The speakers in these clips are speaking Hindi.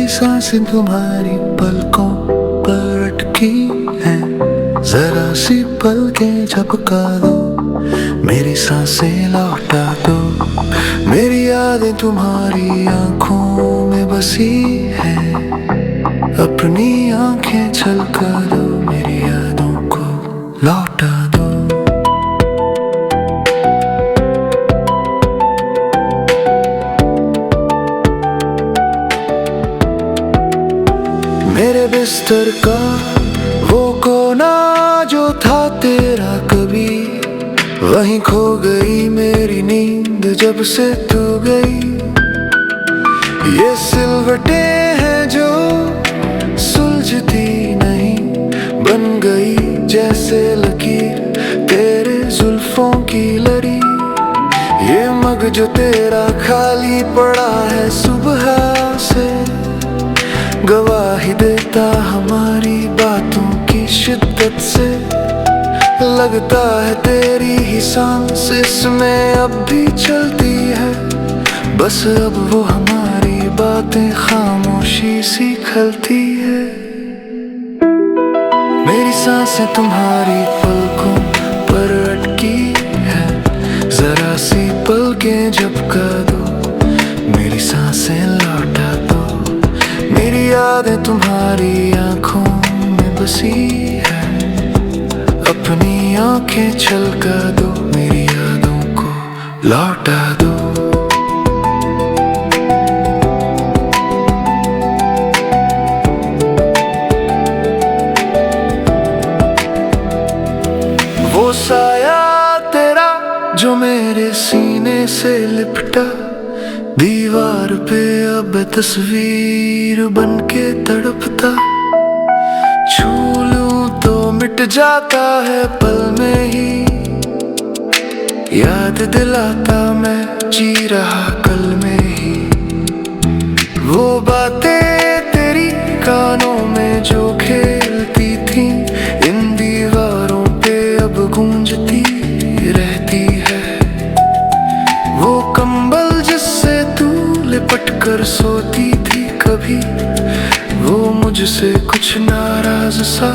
सांसें तुम्हारी पलकों पर अटकी हैं, जरा सी पलकें झपका दो, मेरी सांसें लौटा दो। मेरी यादें तुम्हारी आंखों में बसी हैं, अपनी आंखें छलका दो, मेरी यादों को लौटा दो। मेरे बिस्तर का वो कोना जो था तेरा कभी, वहीं खो गई मेरी नींद जब से तू गई। ये सिलवटें हैं जो सुलझती नहीं, बन गई जैसे लकीर तेरे जुल्फों की लड़ी। ये मग जो तेरा खाली पड़ा है सुबह से, गवाही देता हमारी बातों की शिद्दत से। लगता है तेरी ही सांस इसमें अब भी चलती है, बस अब वो हमारी बातें खामोशी सी खलती है। मेरी सांसें तुम्हारी पलकों पर अटकी है, जरा सी पलकें झपका दो, मेरी सांसें लौटा दो। मेरी यादें तुम्हारी आंखों में बसी है, अपनी आंखें छलका दो, मेरी यादों को लौटा दो। वो साया तेरा जो मेरे सीने से लिपटा, दीवार पे अब तस्वीर बन के तड़पता। छू लूं तो मिट जाता है पल में ही, याद दिलाता मैं जी रहा कल में ही। वो बातें तेरी कानों में जो खेलती थी, इन दीवारों पे अब गूंजती रहती है। वो कंबल जिससे तू लिपट कर सोती थी कभी, वो मुझसे कुछ नाराज सा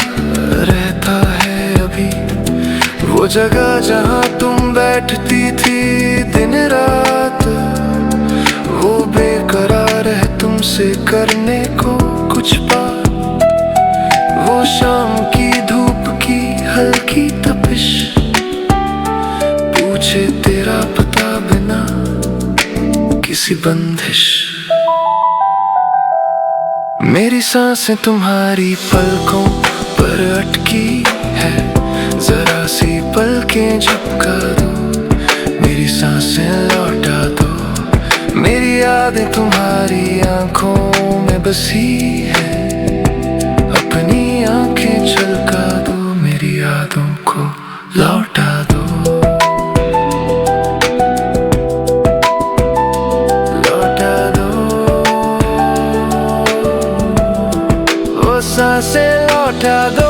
रहता है अभी। वो जगह जहां तुम बैठती थी दिन रात, वो बेकरार है तुमसे करने को कुछ बात। वो शाम की धूप की हल्की तपिश, पूछे तेरा पता बिना किसी बंदिश। मेरी सांसें तुम्हारी पलकों पर अटकी है, जरा सी पलकें झपका दो, मेरी सांसें लौटा दो। मेरी यादें तुम्हारी आंखों में बसी है, अपनी आंखें छलका दो, मेरी यादों को लौटा दो। सांसें लौटा दो।